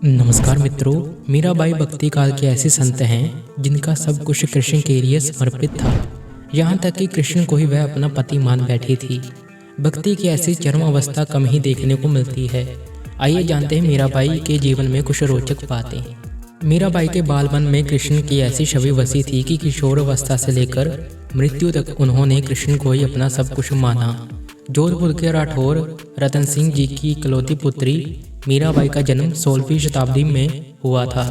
नमस्कार मित्रों। मीराबाई भक्ति काल के ऐसे संत हैं जिनका सब कुछ कृष्ण के लिए समर्पित था। यहाँ तक कि कृष्ण को ही वह अपना पति मान बैठी थी। भक्ति की ऐसी चरम अवस्था कम ही देखने को मिलती है। आइए जानते हैं मीराबाई के जीवन में कुछ रोचक बातें। मीराबाई के बालपन में कृष्ण की ऐसी छवि बसी थी कि किशोर अवस्था से लेकर मृत्यु तक उन्होंने कृष्ण को ही अपना सब कुछ माना। जोधपुर के राठौर रतन सिंह जी की इकलौती पुत्री मीराबाई का जन्म 16वीं शताब्दी में हुआ था।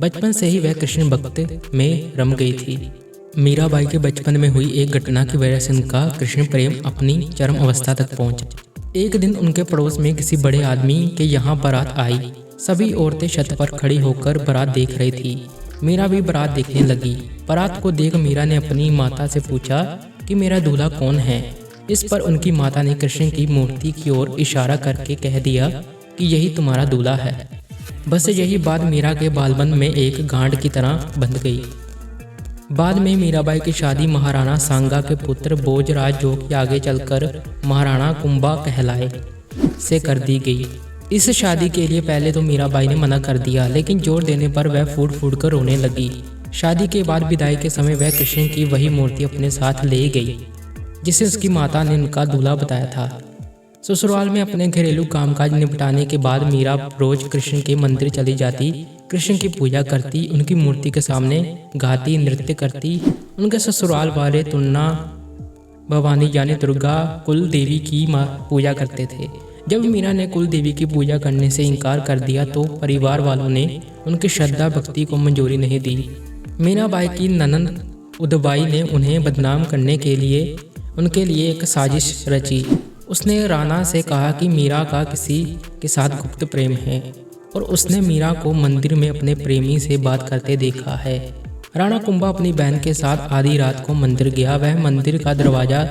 बचपन से ही वह कृष्ण भक्त में रम गई थी। मीराबाई के बचपन में हुई एक घटना की वजह से उनका कृष्ण प्रेम अपनी चरम अवस्था तक पहुंचा। एक दिन उनके पड़ोस में किसी बड़े आदमी के यहाँ बारात आई। सभी औरतें छत पर खड़ी होकर बारात देख रही थी। मीरा भी बारात देखने लगी। बारात को देख मीरा ने अपनी माता से पूछा कि मेरा दूल्हा कौन है। इस पर उनकी माता ने कृष्ण की मूर्ति की ओर इशारा करके कह दिया कि यही तुम्हारा दूल्हा है। बस यही बात मीरा के बालपन में एक गांठ की तरह बंध गई। बाद में मीराबाई की शादी महाराणा सांगा के पुत्र भोजराज, जो कि आगे चलकर महाराणा कुंभा कहलाए, से कर दी गई। इस शादी के लिए पहले तो मीराबाई ने मना कर दिया, लेकिन जोर देने पर वह फूट फूट कर रोने लगी। शादी के बाद विदाई के समय वह कृष्ण की वही मूर्ति अपने साथ ले गई जिसे उसकी माता ने उनका दूल्हा बताया था। ससुराल में अपने घरेलू कामकाज निपटाने के बाद मीरा रोज कृष्ण के मंदिर चली जाती, कृष्ण की पूजा करती, उनकी मूर्ति के सामने गाती, नृत्य करती। उनके ससुराल वाले तुलना भवानी यानी दुर्गा कुल देवी की पूजा करते थे। जब मीरा ने कुल देवी की पूजा करने से इनकार कर दिया तो परिवार वालों ने उनकी श्रद्धा भक्ति को मंजूरी नहीं दी। मीराबाई की ननद उदबाई ने उन्हें बदनाम करने के लिए उनके लिए एक साजिश रची। उसने राणा से कहा कि मीरा का किसी के साथ गुप्त प्रेम है और उसने मीरा को मंदिर में अपने प्रेमी से बात करते देखा है। राणा कुंभा अपनी बहन के साथ आधी रात को मंदिर गया। वह मंदिर का दरवाजा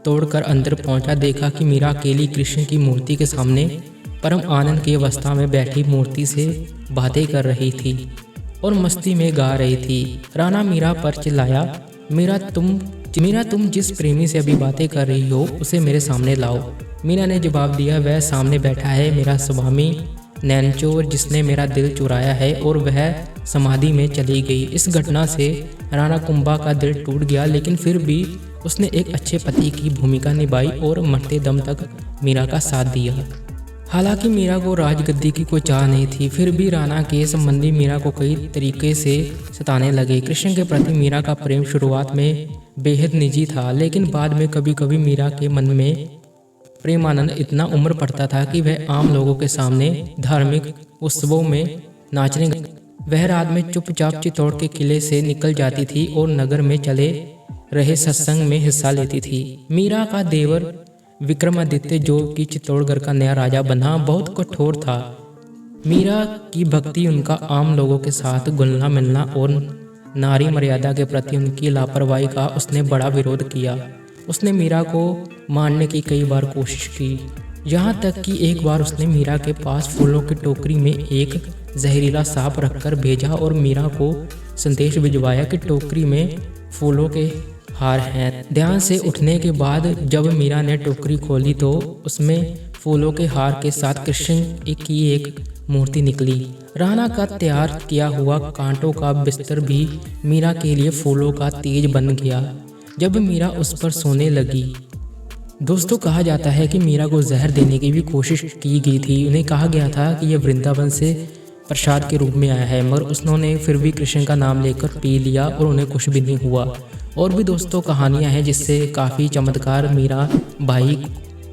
तोड़कर अंदर पहुंचा, देखा कि मीरा अकेली कृष्ण की मूर्ति के सामने परम आनंद की अवस्था में बैठी मूर्ति से बातें कर रही थी और मस्ती में गा रही थी। राणा मीरा पर चिल्लाया, मीरा तुम जिस प्रेमी से अभी बातें कर रही हो उसे मेरे सामने लाओ। मीरा ने जवाब दिया, वह सामने बैठा है मेरा स्वामी नैनचोर, जिसने मेरा दिल चुराया है, और वह समाधि में चली गई। इस घटना से राणा कुंभा का दिल टूट गया, लेकिन फिर भी उसने एक अच्छे पति की भूमिका निभाई और मरते दम तक मीरा का साथ दिया। हालांकि मीरा को राजगद्दी की कोई चाह नहीं थी, फिर भी राणा के संबंधी मीरा को कई तरीके से सताने लगे। कृष्ण के प्रति मीरा का प्रेम शुरुआत में बेहद निजी था, लेकिन बाद में कभी कभी मीरा के मन में प्रेमानंद इतना उमड़ पड़ता था कि वह आम लोगों के सामने धार्मिक उत्सवों में नाचने वह रात में चुपचाप चित्तौड़ के किले से निकल जाती थी और नगर में चले रहे सत्संग में हिस्सा लेती थी। मीरा का देवर विक्रमादित्य, जो कि चित्तौड़गढ़ का नया राजा बना, बहुत कठोर था। मीरा की भक्ति, उनका आम लोगों के साथ घुलना मिलना और नारी मर्यादा के प्रति उनकी लापरवाही का उसने बड़ा विरोध किया। उसने मीरा को मारने की कई बार कोशिश की, यहाँ तक कि एक बार उसने मीरा के पास फूलों की टोकरी में एक जहरीला सांप रखकर भेजा और मीरा को संदेश भिजवाया कि टोकरी में फूलों के हार हैं। ध्यान से उठने के बाद जब मीरा ने टोकरी खोली तो उसमें फूलों के हार के साथ कृष्ण की एक मूर्ति निकली। राणा का तैयार किया हुआ कांटों का बिस्तर भी मीरा के लिए फूलों का तेज बन गया जब मीरा उस पर सोने लगी। दोस्तों, कहा जाता है कि मीरा को जहर देने की भी कोशिश की गई थी। उन्हें कहा गया था कि यह वृंदावन से प्रसाद के रूप में आया है, मगर उन्होंने फिर भी कृष्ण का नाम लेकर पी लिया और उन्हें कुछ भी नहीं हुआ। और भी दोस्तों कहानियां हैं जिससे काफ़ी चमत्कार मीरा बाई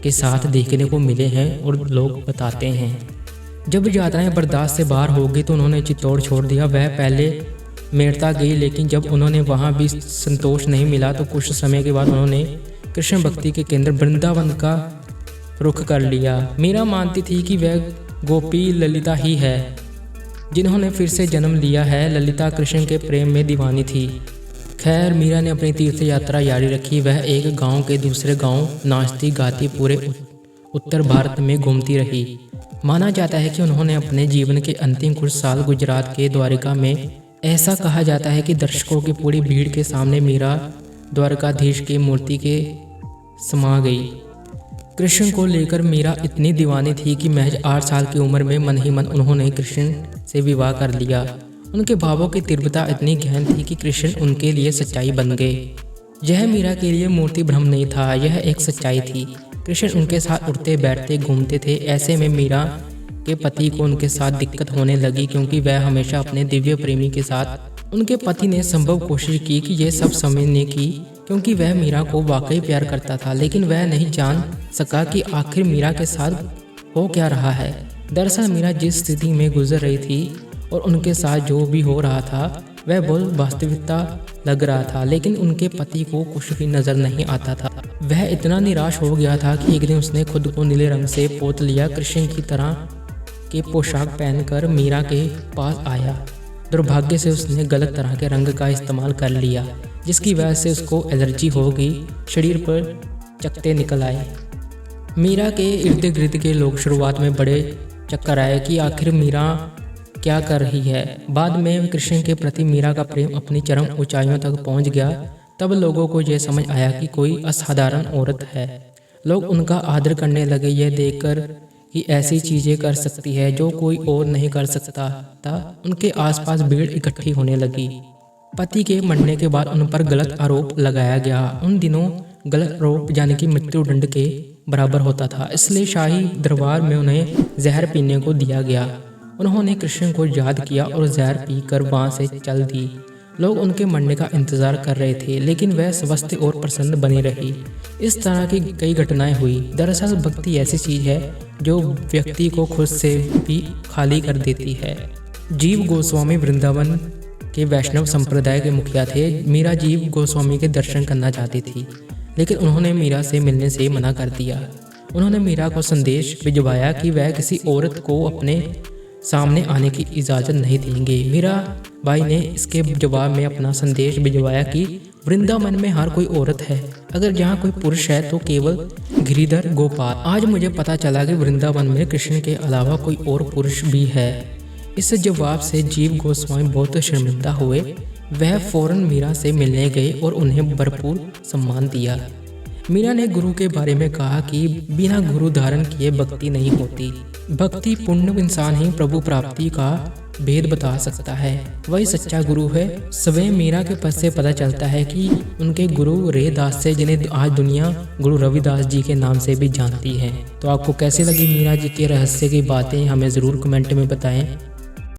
के साथ देखने को मिले हैं और लोग बताते हैं। जब यात्राएं बर्दाश्त से बाहर हो गई तो उन्होंने चित्तौड़ छोड़ दिया। वह पहले मेड़ता गई, लेकिन जब उन्होंने वहां भी संतोष नहीं मिला तो कुछ समय के बाद उन्होंने कृष्ण भक्ति के केंद्र वृंदावन का रुख कर लिया। मीरा मानती थी कि वह गोपी ललिता ही है जिन्होंने फिर से जन्म लिया है। ललिता कृष्ण के प्रेम में दीवानी थी। खैर, मीरा ने अपनी तीर्थ यात्रा जारी रखी। वह एक गांव के दूसरे गांव नाचती गाती पूरे उत्तर भारत में घूमती रही। माना जाता है कि उन्होंने अपने जीवन के अंतिम कुछ साल गुजरात के द्वारका में, ऐसा कहा जाता है कि दर्शकों की पूरी भीड़ के सामने मीरा द्वारकाधीश की मूर्ति के समा गई। कृष्ण को लेकर मीरा इतनी दीवानी थी कि महज 8 साल की उम्र में मन ही मन उन्होंने कृष्ण से विवाह कर लिया। उनके भावों की तीव्रता इतनी गहन थी कि कृष्ण उनके लिए सच्चाई बन गए। यह मीरा के लिए मूर्ति भ्रम नहीं था, यह एक सच्चाई थी। कृष्ण उनके साथ उठते बैठते घूमते थे। ऐसे में मीरा के पति को उनके साथ दिक्कत होने लगी, क्योंकि वह हमेशा अपने दिव्य प्रेमी के साथ। उनके पति ने संभव कोशिश की कि यह सब समझने की, क्योंकि वह मीरा को वाकई प्यार करता था, लेकिन वह नहीं जान सका कि आखिर मीरा के साथ हो क्या रहा है। दरअसल मीरा जिस स्थिति में गुजर रही थी और उनके साथ जो भी हो रहा था वह बहुत वास्तविकता लग रहा था, लेकिन उनके पति को कुछ भी नजर नहीं आता था। वह इतना निराश हो गया था कि एक दिन उसने खुद को नीले रंग से पोत लिया। कृष्ण की तरह के पोशाक पहनकर मीरा के पास आया। दुर्भाग्य से उसने गलत तरह के रंग का इस्तेमाल कर लिया, जिसकी वजह से उसको एलर्जी हो गई। शरीर पर चकत्ते निकल आए। मीरा के इर्द गिर्द के लोग शुरुआत में बड़े चक्कर आए कि आखिर मीरा क्या कर रही है। बाद में कृष्ण के प्रति मीरा का प्रेम अपनी चरम ऊंचाइयों तक पहुंच गया। तब लोगों को यह समझ आया कि कोई असाधारण औरत है। लोग उनका आदर करने लगे, यह देखकर कि ऐसी चीजें कर सकती है जो कोई और नहीं कर सकता था। उनके आसपास भीड़ इकट्ठी होने लगी। पति के मरने के बाद उन पर गलत आरोप लगाया गया। उन दिनों गलत आरोप यानी कि मृत्युदंड के बराबर होता था, इसलिए शाही दरबार में उन्हें जहर पीने को दिया गया। उन्होंने कृष्ण को याद किया और जहर पीकर वहां से चल दी। लोग उनके मरने का इंतजार कर रहे थे, लेकिन वह स्वस्थ और प्रसन्न बनी रही। इस तरह की कई घटनाएं हुई। दरअसल भक्ति ऐसी चीज है जो व्यक्ति को खुद से भी खाली कर देती है। जीव गोस्वामी वृंदावन के वैष्णव संप्रदाय के मुखिया थे। मीरा जीव गोस्वामी के दर्शन करना चाहती थी, लेकिन उन्होंने मीरा से मिलने से मना कर दिया। उन्होंने मीरा को संदेश भिजवाया कि वह किसी औरत को अपने सामने आने की इजाज़त नहीं देंगे। मीरा बाई ने इसके जवाब में अपना संदेश भिजवाया कि वृंदावन में हर कोई औरत है, अगर जहाँ कोई पुरुष है तो केवल गिरिधर गोपाल। आज मुझे पता चला कि वृंदावन में कृष्ण के अलावा कोई और पुरुष भी है। इस जवाब से जीव गोस्वामी बहुत शर्मिंदा हुए। वह फौरन मीरा से मिलने गए और उन्हें भरपूर सम्मान दिया। मीरा ने गुरु के बारे में कहा कि बिना गुरु धारण किए भक्ति नहीं होती। भक्ति पूर्ण इंसान ही प्रभु प्राप्ति का भेद बता सकता है, वही सच्चा गुरु है। स्वयं मीरा के पद से पता चलता है कि उनके गुरु रेदास से, जिन्हें आज दुनिया गुरु रविदास जी के नाम से भी जानती है। तो आपको कैसे लगी मीरा जी के रहस्य की बातें, हमें ज़रूर कमेंट में बताएं।